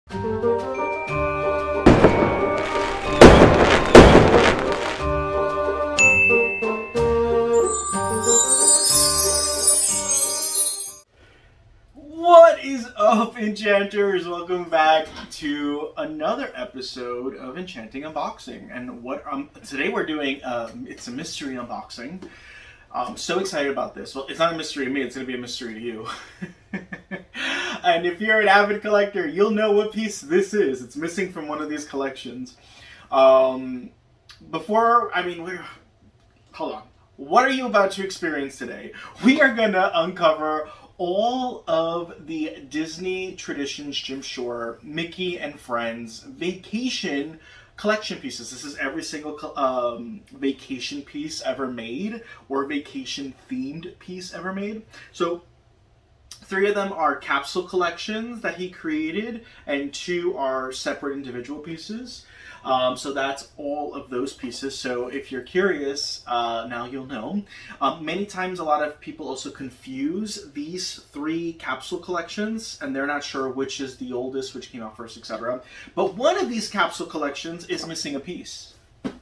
What is up, enchanters? Welcome back to another episode of Enchanting Unboxing. And today we're doing it's a mystery unboxing. I'm so excited about this. Well, it's not a mystery to me, it's going to be a mystery to you. And if you're an avid collector, you'll know what piece this is. It's missing from one of these collections. Hold on. What are you about to experience today? We are going to uncover all of the Disney Traditions Jim Shore, Mickey and Friends vacation collection pieces. This is every single vacation piece ever made, or vacation themed piece ever made. So 3 of them are capsule collections that he created, and 2 are separate individual pieces. So that's all of those pieces. So if you're curious, now you'll know. Many times a lot of people also confuse these 3 capsule collections, and they're not sure which is the oldest, which came out first, etc. But one of these capsule collections is missing a piece,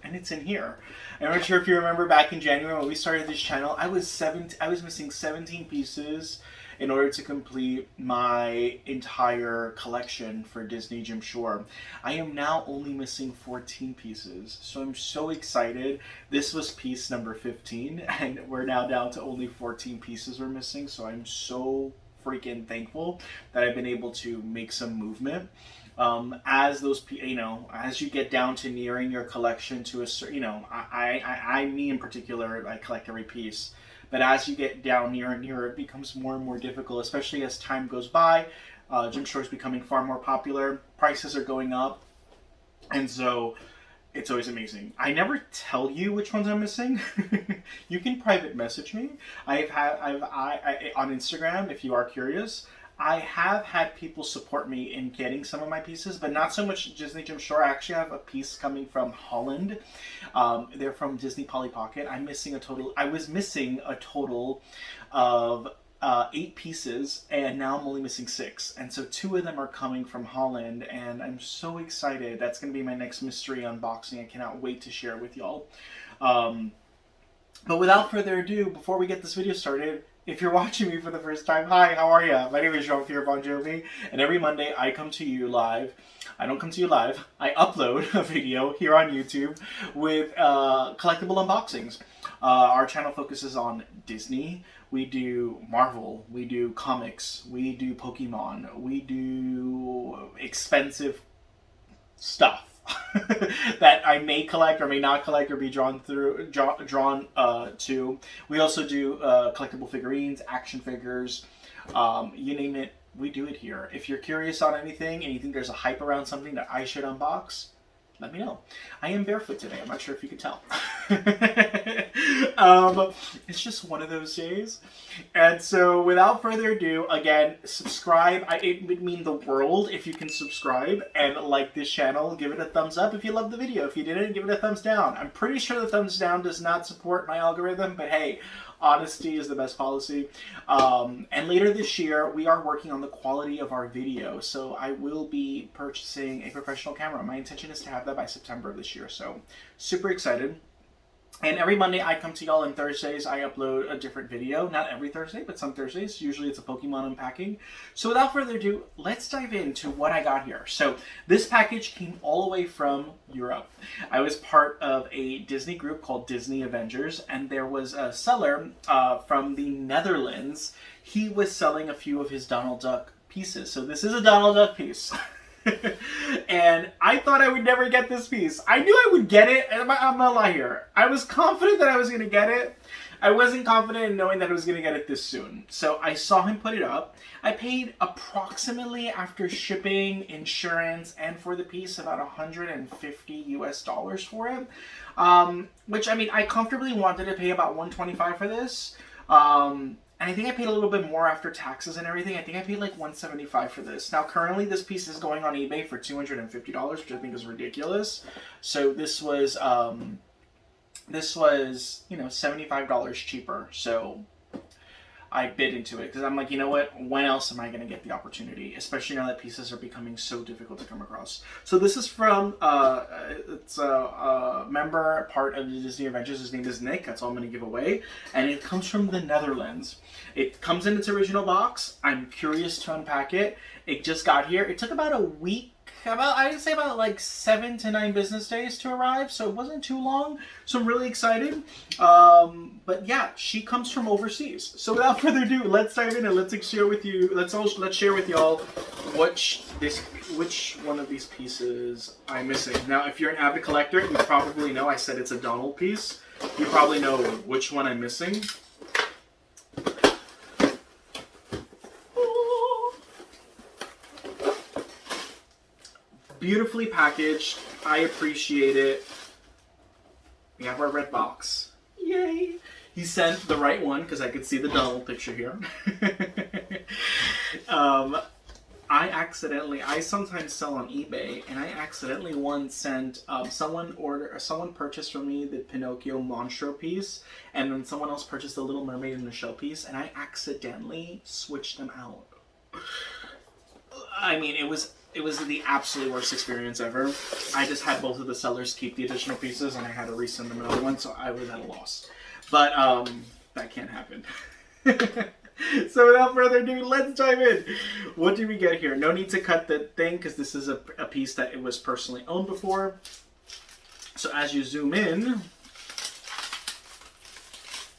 and it's in here. I'm not sure if you remember back in January when we started this channel, I was missing 17 pieces in order to complete my entire collection for Disney Jim Shore. I am now only missing 14 pieces, so I'm so excited. This was piece number 15, and we're now down to only 14 pieces we're missing, so I'm so freaking thankful that I've been able to make some movement. As you get down to nearing your collection to a certain, me in particular, I collect every piece. But as you get down nearer and nearer, it becomes more and more difficult, especially as time goes by. Jim Shore is becoming far more popular. Prices are going up. And so it's always amazing. I never tell you which ones I'm missing. You can private message me. On Instagram, if you are curious. I have had people support me in getting some of my pieces, but not so much Disney Jim Shore. I actually have a piece coming from Holland. They're from Disney Polly Pocket. I was missing a total of 8 pieces, and now I'm only missing 6. And so 2 of them are coming from Holland, and I'm so excited. That's going to be my next mystery unboxing. I cannot wait to share with y'all. But without further ado, before we get this video started, if you're watching me for the first time, hi, how are ya? My name is Jean-Pierre Bon Jovi, and every Monday I come to you live. I don't come to you live. I upload a video here on YouTube with collectible unboxings. Our channel focuses on Disney. We do Marvel. We do comics. We do Pokemon. We do expensive stuff that I may collect or may not collect or be drawn to. We also do collectible figurines, action figures, you name it, we do it here. If you're curious on anything and you think there's a hype around something that I should unbox, let me know. I am barefoot today. I'm not sure if you could tell. It's just one of those days. And so without further ado, again, subscribe. It would mean the world if you can subscribe and like this channel. Give it a thumbs up if you love the video. If you didn't, give it a thumbs down. I'm pretty sure the thumbs down does not support my algorithm, but hey, honesty is the best policy. And later this year, we are working on the quality of our video. So I will be purchasing a professional camera. My intention is to have that by September of this year. So super excited. And every Monday I come to y'all, and Thursdays I upload a different video. Not every Thursday, but some Thursdays. Usually it's a Pokemon unpacking. So without further ado, let's dive into what I got here. So this package came all the way from Europe. I was part of a Disney group called Disney Avengers, and there was a seller from the Netherlands. He was selling a few of his Donald Duck pieces. So this is a Donald Duck piece. And I thought I would never get this piece. I knew I would get it. I'm not lying here. I was confident that I was going to get it. I wasn't confident in knowing that I was going to get it this soon. So I saw him put it up. I paid approximately, after shipping, insurance, and for the piece, about $150 for it. Which, I mean, I comfortably wanted to pay about $125 for this. And I think I paid a little bit more after taxes and everything. I think I paid like $175 for this. Now, currently, this piece is going on eBay for $250, which I think is ridiculous. So this was, $75 cheaper. So I bid into it because I'm like, you know what? When else am I going to get the opportunity? Especially now that pieces are becoming so difficult to come across. So this is from it's a member part of the Disney Adventures. His name is Nick. That's all I'm going to give away, and it comes from the Netherlands. It comes in its original box. I'm curious to unpack it. It just got here. It took about a week. I'd say about like 7 to 9 business days to arrive, so it wasn't too long. So I'm really excited. But yeah, she comes from overseas. So without further ado, let's dive in and let's share with you. Let's share with y'all which one of these pieces I'm missing. Now, if you're an avid collector, you probably know I said it's a Donald piece. You probably know which one I'm missing. Beautifully packaged. I appreciate it. We have our red box. Yay! He sent the right one because I could see the Donald picture here. I sometimes sell on eBay, and I accidentally once sent someone purchased from me the Pinocchio Monstro piece, and then someone else purchased the Little Mermaid in the Shell piece, and I accidentally switched them out. I mean, it was the absolute worst experience ever. I just had both of the sellers keep the additional pieces, and I had to resend them another one, so I was at a loss. But that can't happen. So without further ado, let's dive in. What do we get here? No need to cut the thing because this is a piece that it was personally owned before. So as you zoom in,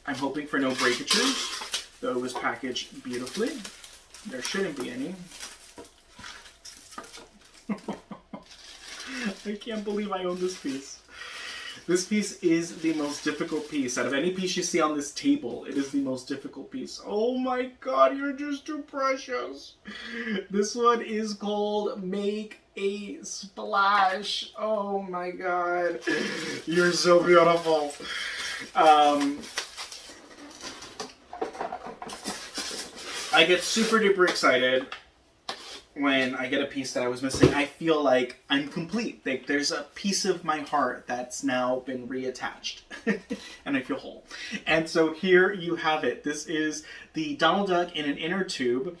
I'm hoping for no breakages, though it was packaged beautifully. There shouldn't be any. I can't believe I own this piece. This piece is the most difficult piece. Out of any piece you see on this table, it is the most difficult piece. Oh my god, you're just too precious. This one is called Make a Splash. Oh my god. You're so beautiful. I get super duper excited when I get a piece that I was missing. I feel like I'm complete. Like there's a piece of my heart that's now been reattached and I feel whole. And so here you have it. This is the Donald Duck in an inner tube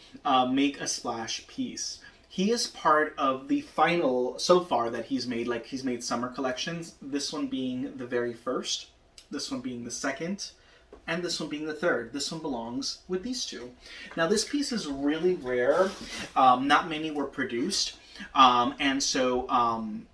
Make a Splash piece. He is part of the final so far that he's made. Like he's made summer collections, this one being the very first, this one being the second, and this one being the third. This one belongs with these two. Now this piece is really rare. Not many were produced. And so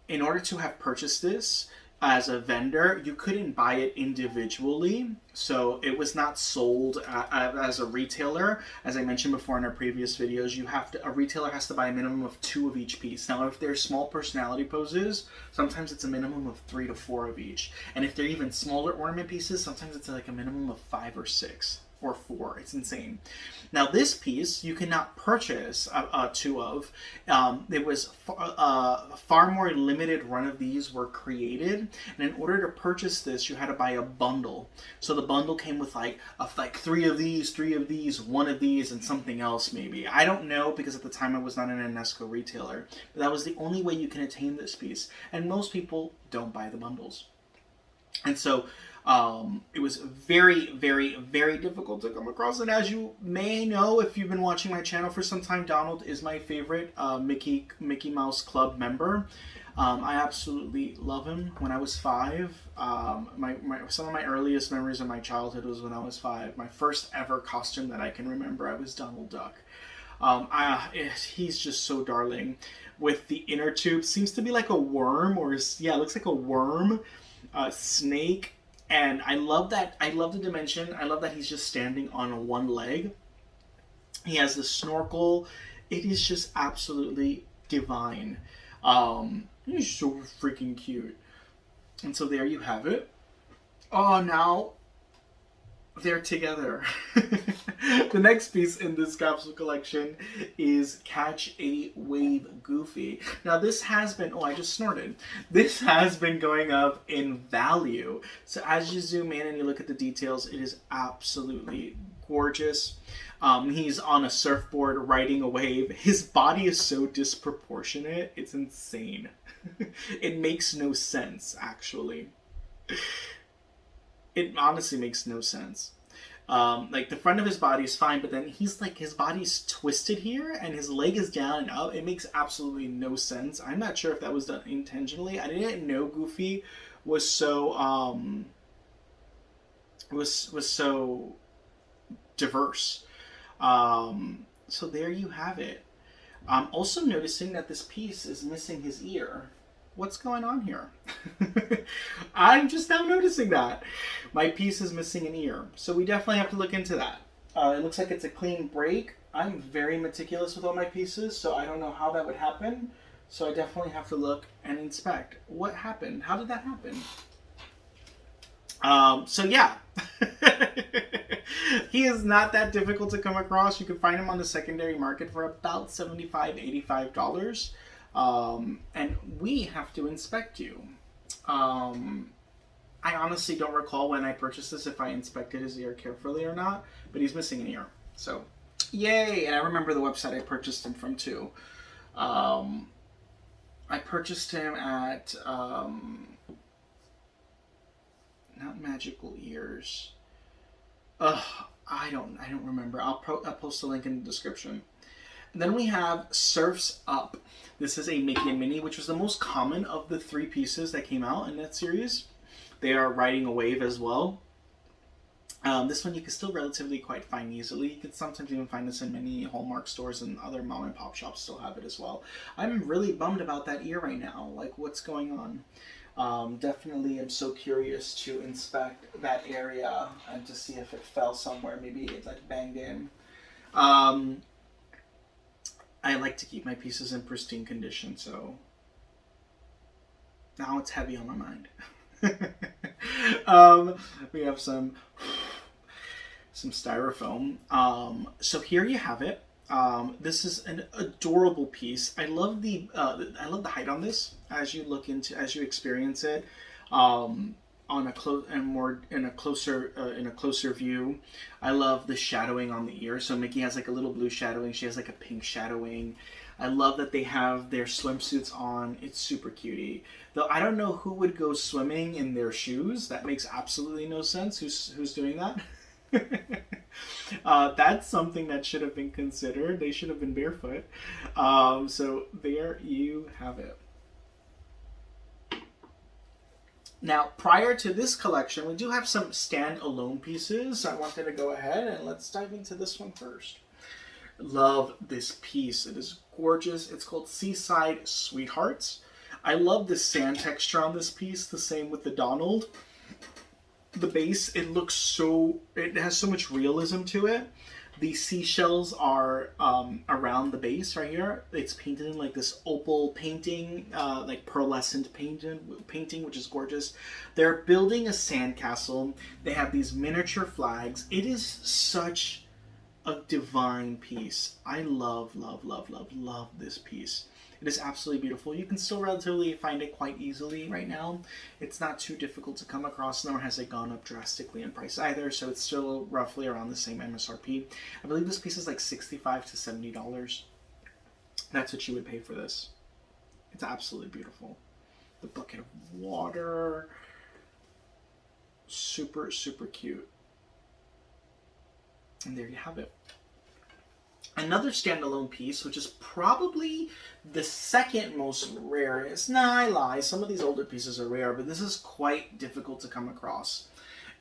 in order to have purchased this as a vendor, you couldn't buy it individually. So it was not sold as a retailer. As I mentioned before in our previous videos, a retailer has to buy a minimum of 2 of each piece. Now, if they're small personality poses, sometimes it's a minimum of 3 to 4 of each. And if they're even smaller ornament pieces, sometimes it's like a minimum of 5 or 6 or 4. It's insane. Now this piece you cannot purchase 2 of. It was far more limited run of these were created, and in order to purchase this you had to buy a bundle. So the bundle came with like 3 of these, 1 of these, and something else maybe. I don't know because at the time I was not an UNESCO retailer. But that was the only way you can attain this piece, and most people don't buy the bundles. And so it was very, very, very difficult to come across. And as you may know, if you've been watching my channel for some time, Donald is my favorite Mickey Mouse Club member. I absolutely love him. When I was 5, some of my earliest memories of my childhood was when I was 5. My first ever costume that I can remember, I was Donald Duck. He's just so darling. With the inner tube, seems to be like a worm, it looks like a worm, snake. And I love that. I love the dimension. I love that he's just standing on 1 leg. He has the snorkel. It is just absolutely divine. He's so freaking cute. And so there you have it. Oh, now they're together. The next piece in this capsule collection is Catch a Wave Goofy. Now this has been, I just snorted. This has been going up in value. So as you zoom in and you look at the details, it is absolutely gorgeous. He's on a surfboard riding a wave. His body is so disproportionate. It's insane. It makes no sense, actually. It honestly makes no sense. Like the front of his body is fine, but then he's like his body's twisted here and his leg is down and up. It makes absolutely no sense. I'm not sure if that was done intentionally. I didn't know Goofy was so was so diverse. So there you have it. I'm also noticing that this piece is missing his ear. What's going on here? I'm just now noticing that. My piece is missing an ear. So we definitely have to look into that. It looks like it's a clean break. I'm very meticulous with all my pieces, so I don't know how that would happen. So I definitely have to look and inspect. What happened? How did that happen? So yeah. He is not that difficult to come across. You can find him on the secondary market for about $75, $85. And we have to inspect you. I honestly don't recall when I purchased this if I inspected his ear carefully or not, but he's missing an ear. So, yay! And I remember the website I purchased him from too. I purchased him at not Magical Ears. I don't remember. I'll post a link in the description. And then we have Surf's Up. This is a Mickey and Minnie, which was the most common of the 3 pieces that came out in that series. They are riding a wave as well. This one you can still relatively quite find easily. You can sometimes even find this in many Hallmark stores, and other mom and pop shops still have it as well. I'm really bummed about that ear right now. Like, what's going on? Definitely am so curious to inspect that area and to see if it fell somewhere. Maybe it like banged in. I like to keep my pieces in pristine condition, so now it's heavy on my mind. We have some styrofoam. So here you have it. This is an adorable piece. I love the height on this as you experience it. On a closer view. I love the shadowing on the ear. So Mickey has like a little blue shadowing. She has like a pink shadowing. I love that they have their swimsuits on. It's super cutie. Though I don't know who would go swimming in their shoes. That makes absolutely no sense. Who's doing that? That's something that should have been considered. They should have been barefoot. So there you have it. Now, prior to this collection, we do have some standalone pieces. I wanted to go ahead and let's dive into this one first. Love this piece. It is gorgeous. It's called Seaside Sweethearts. I love the sand texture on this piece. The same with the Donald. The base, it has so much realism to it. The seashells are around the base right here. It's painted in like this opal painting, like pearlescent painting, which is gorgeous. They're building a sandcastle. They have these miniature flags. It is such a divine piece. I love, love, love, love, love this piece. It is absolutely beautiful. You can still relatively find it quite easily right now. It's not too difficult to come across, nor has it gone up drastically in price either, so it's still roughly around the same MSRP. I believe this piece is like $65 to $70. That's what you would pay for this. It's absolutely beautiful. The bucket of water. Super, super cute. And there you have it. Another standalone piece, which is probably the second most rarest. Nah, I lie. Some of these older pieces are rare, but this is quite difficult to come across.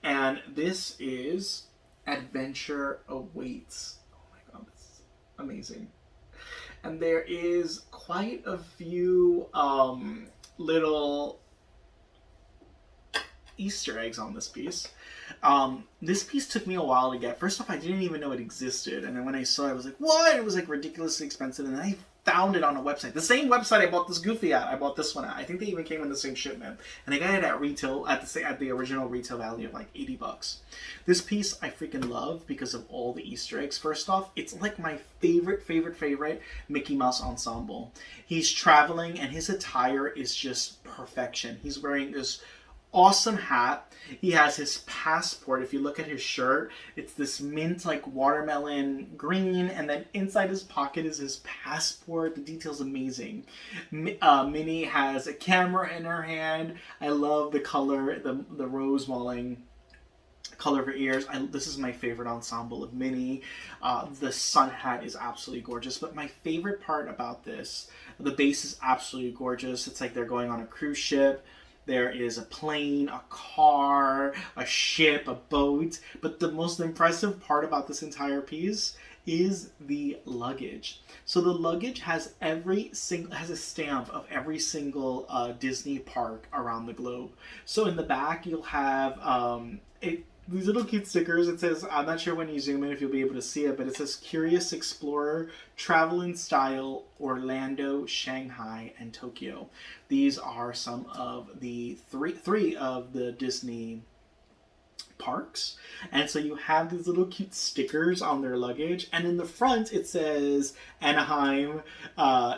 And this is Adventure Awaits. Oh my god, this is amazing. And there is quite a few little Easter eggs on this piece. This piece took me a while to get. First off, I didn't even know it existed, and then when I saw it, I was like, what? It was like ridiculously expensive, and then I found it on a website. The same website I bought this Goofy at, I bought this one at. I think they even came in the same shipment, and I got it at retail, at the original retail value of like $80. This piece I freaking love because of all the Easter eggs. First off, it's like my favorite Mickey Mouse ensemble. He's traveling, and his attire is just perfection. He's wearing this awesome hat. He has his passport. If you look at his shirt, it's this mint like watermelon green, and then inside his pocket is his passport. The detail's amazing. Minnie has a camera in her hand. I love the color, the rose mulling color of her ears. This is my favorite ensemble of Minnie. The sun hat is absolutely gorgeous. But my favorite part about this, the base is absolutely gorgeous. It's like they're going on a cruise ship. There is a plane, a car, a ship, a boat. But the most impressive part about this entire piece is the luggage. So the luggage has has a stamp of every single Disney park around the globe. So in the back you'll have these little cute stickers. It says, I'm not sure when you zoom in if you'll be able to see it, but it says Curious Explorer, Travel in Style, Orlando, Shanghai, and Tokyo. These are some of the three of the Disney parks. And so you have these little cute stickers on their luggage, and in the front it says Anaheim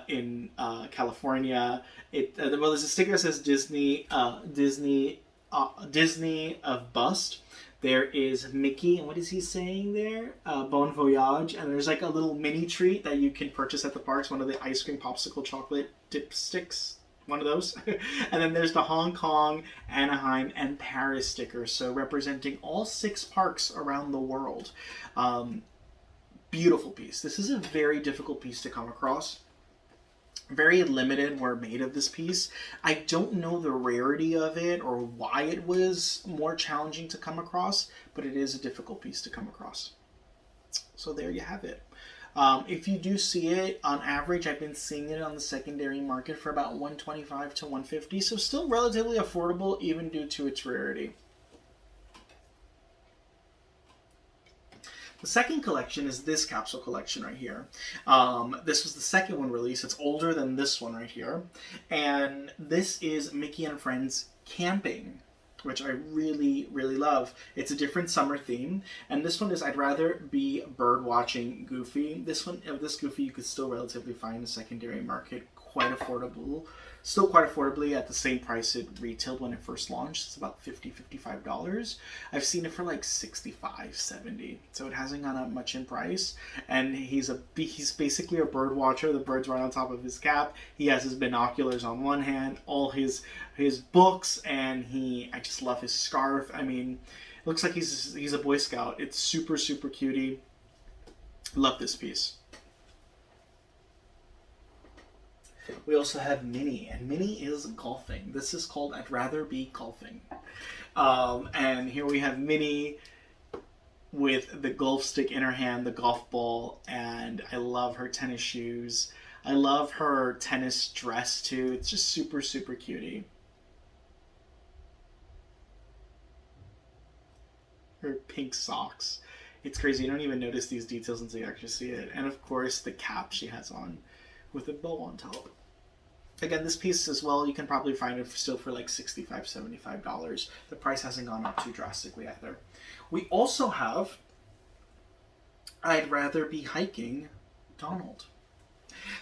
in California. Well, there's a sticker that says Disney of Bust. There is Mickey, and what is he saying there? Bon Voyage. And there's like a little mini treat that you can purchase at the parks, one of the ice cream popsicle chocolate dip sticks, one of those. And then there's the Hong Kong, Anaheim, and Paris stickers, so representing all 6 parks around the world. Beautiful piece. This is a very difficult piece to come across. Very limited were made of this piece. I don't know the rarity of it or why it was more challenging to come across, but it is a difficult piece to come across. So there you have it. If you do see it, on average, I've been seeing it on the secondary market for about $125 to $150, so still relatively affordable even due to its rarity. The second collection is this capsule collection right here. This was the second one released. It's older than this one right here. And this is Mickey and Friends Camping, which I really, really love. It's a different summer theme. And this one is I'd Rather Be Bird Watching Goofy. This Goofy you could still relatively find in the secondary market, quite affordable. Still quite affordably at the same price it retailed when it first launched. It's about $50, $55. I've seen it for like $65, $70. So it hasn't gone up much in price. And he's basically a bird watcher. The bird's right on top of his cap. He has his binoculars on one hand, all his books, and I just love his scarf. I mean, it looks like he's a Boy Scout. It's super, super cutie. Love this piece. We also have Minnie, and Minnie is golfing. This is called I'd Rather Be Golfing. And here we have Minnie with the golf stick in her hand, the golf ball, and I love her tennis shoes. I love her tennis dress too. It's just super, super cutie. Her pink socks. It's crazy. You don't even notice these details until you actually see it. And of course, the cap she has on with a bow on top. Again, this piece as well, you can probably find it still for like $65, $75. The price hasn't gone up too drastically either. We also have I'd Rather Be Hiking Donald.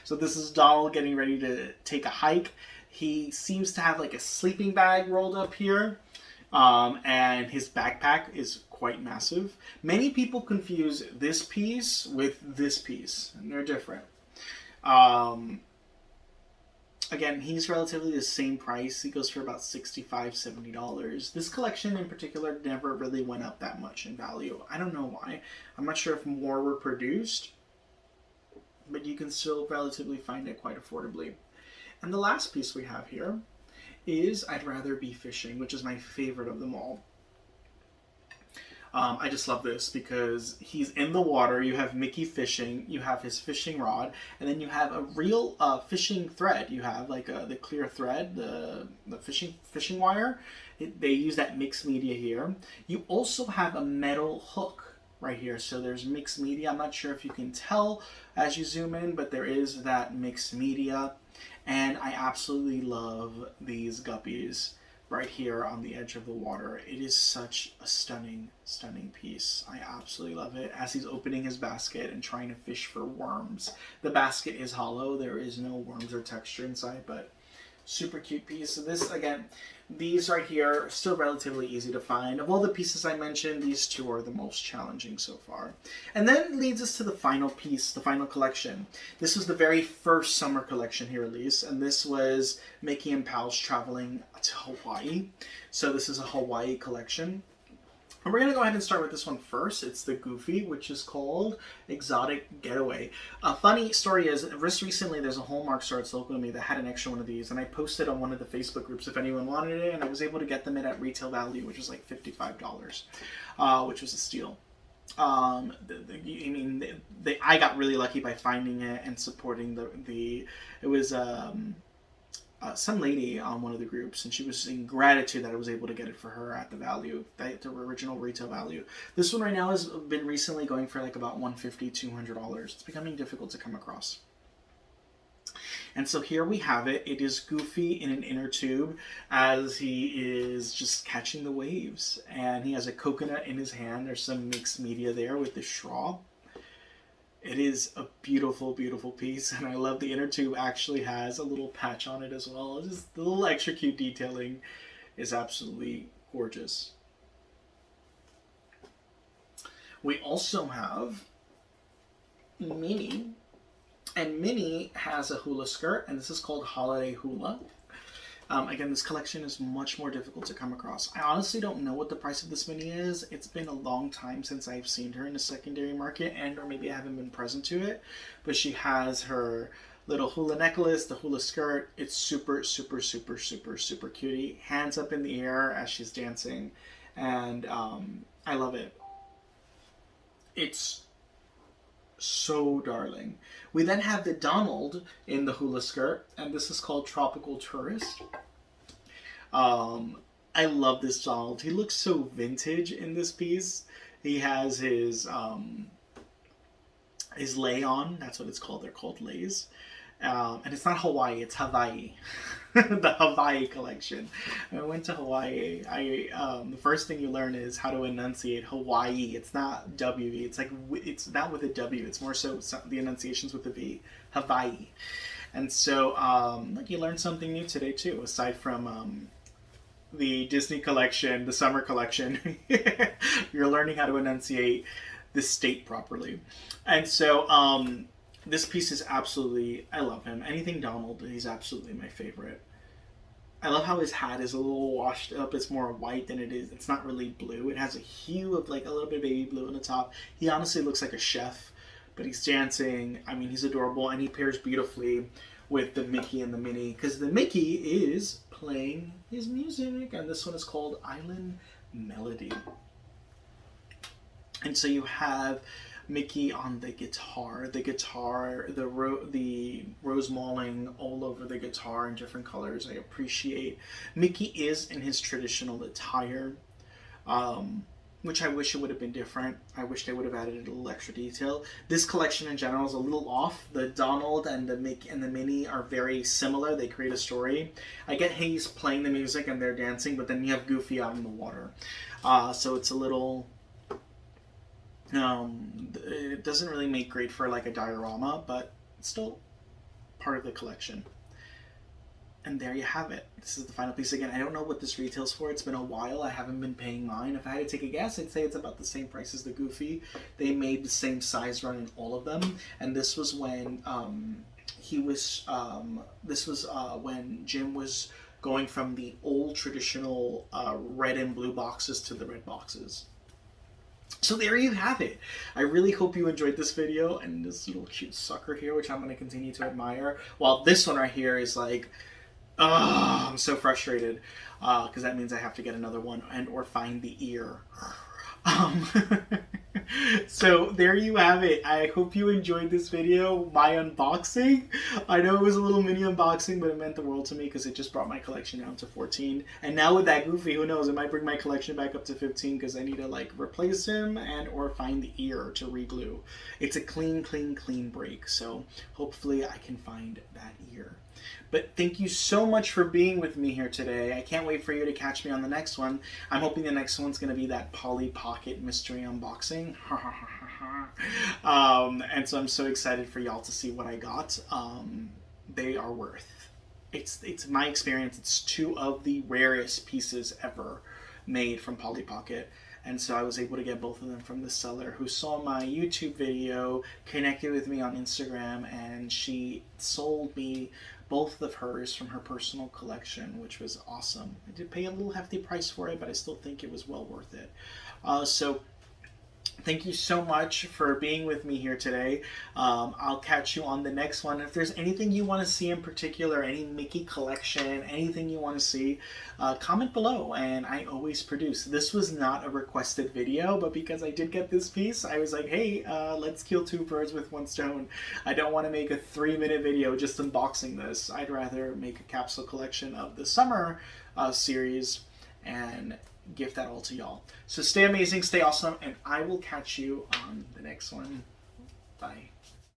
So this is Donald getting ready to take a hike. He seems to have like a sleeping bag rolled up here. And his backpack is quite massive. Many people confuse this piece with this piece, and they're different. Again, he's relatively the same price. He goes for about $65, $70. This collection in particular never really went up that much in value. I don't know why. I'm not sure if more were produced, but you can still relatively find it quite affordably. And the last piece we have here is I'd Rather Be Fishing, which is my favorite of them all. I just love this because he's in the water. You have Mickey fishing, you have his fishing rod, and then you have a real fishing thread. You have like the clear thread, the fishing wire. They use that mixed media here. You also have a metal hook right here. So there's mixed media. I'm not sure if you can tell as you zoom in, but there is that mixed media. And I absolutely love these guppies right here on the edge of the water. It is such a stunning, stunning piece. I absolutely love it. As he's opening his basket and trying to fish for worms. The basket is hollow. There is no worms or texture inside, but super cute piece. So this, again, these right here are still relatively easy to find. Of all the pieces I mentioned, these two are the most challenging so far. And then leads us to the final piece, the final collection. This was the very first summer collection he released, and this was Mickey and Pals traveling to Hawaii. So this is a Hawaii collection. And we're going to go ahead and start with this one first. It's the Goofy, which is called Exotic Getaway. A funny story is, just recently there's a Hallmark store that's local to me that had an extra one of these, and I posted on one of the Facebook groups if anyone wanted it, and I was able to get them in at retail value, which was like $55, which was a steal. I got really lucky by finding it and supporting it was some lady on one of the groups, and she was in gratitude that I was able to get it for her at the value, the original retail value. This one right now has been recently going for like about $150, $200. It's becoming difficult to come across. And so here we have it. It is Goofy in an inner tube as he is just catching the waves. And he has a coconut in his hand. There's some mixed media there with the straw. It is a beautiful, beautiful piece, and I love the inner tube actually has a little patch on it as well. Just the little extra cute detailing is absolutely gorgeous. We also have Minnie, and Minnie has a hula skirt, and this is called Holiday Hula. Again, this collection is much more difficult to come across. I honestly don't know what the price of this Minnie is. It's been a long time since I've seen her in the secondary market, and or maybe I haven't been present to it. But she has her little hula necklace, the hula skirt. It's super, super, super, super, super cutie. Hands up in the air as she's dancing, and I love it. It's so darling. We then have the Donald in the hula skirt, and this is called Tropical Tourist. I love this Donald. He looks so vintage in this piece. He has his lei on. That's what it's called. They're called leis. And it's not Hawaii, it's Hawaii. The Hawaii collection. I went to Hawaii. The first thing you learn is how to enunciate Hawaii. It's not W. It's not with a W. It's more so the enunciation's with a V. Hawaii. And so, you learned something new today too. Aside from the Disney collection, the summer collection, you're learning how to enunciate the state properly. And so, this piece is absolutely, I love him. Anything Donald, he's absolutely my favorite. I love how his hat is a little washed up. It's more white than it is. It's not really blue. It has a hue of like a little bit of baby blue on the top. He honestly looks like a chef, but he's dancing. I mean, he's adorable, and he pairs beautifully with the Mickey and the Minnie, because the Mickey is playing his music, and this one is called Island Melody. And so you have Mickey on the guitar, the rose mauling all over the guitar in different colors. I appreciate. Mickey is in his traditional attire, which I wish it would have been different. I wish they would have added a little extra detail. This collection in general is a little off. The Donald and the Mickey and the Minnie are very similar. They create a story. I get he's playing the music and they're dancing, but then you have Goofy out in the water. So it's a little... it doesn't really make great for like a diorama, but it's still part of the collection. And there you have it. This is the final piece. Again, I don't know what this retails for. It's been a while. I haven't been paying mine. If I had to take a guess, I'd say it's about the same price as the Goofy. They made the same size run in all of them. And this was when when Jim was going from the old traditional red and blue boxes to the red boxes. So there you have it. I really hope you enjoyed this video and this little cute sucker here, which I'm going to continue to admire. While this one right here is like, oh, I'm so frustrated because that means I have to get another one and or find the ear. So there you have it. I hope you enjoyed this video, my unboxing. I know it was a little mini unboxing, but it meant the world to me because it just brought my collection down to 14. And now with that Goofy, who knows, it might bring my collection back up to 15 because I need to like replace him and or find the ear to reglue. It's a clean break, so hopefully I can find that ear. But thank you so much for being with me here today. I can't wait for you to catch me on the next one. I'm hoping the next one's going to be that Polly Pocket mystery unboxing. And so I'm so excited for y'all to see what I got. They are worth. It's my experience. It's two of the rarest pieces ever made from Polly Pocket. And so I was able to get both of them from the seller who saw my YouTube video, connected with me on Instagram, and she sold me both of hers from her personal collection, which was awesome. I did pay a little hefty price for it, but I still think it was well worth it. So thank you so much for being with me here today. I'll catch you on the next one. If there's anything you want to see in particular, any Mickey collection, anything you want to see, comment below, and I always produce. This was not a requested video, but because I did get this piece, I was like, hey, let's kill two birds with one stone. I don't want to make a 3-minute video just unboxing this. I'd rather make a capsule collection of the summer series and give that all to y'all. So stay amazing, stay awesome, and I will catch you on the next one. Bye.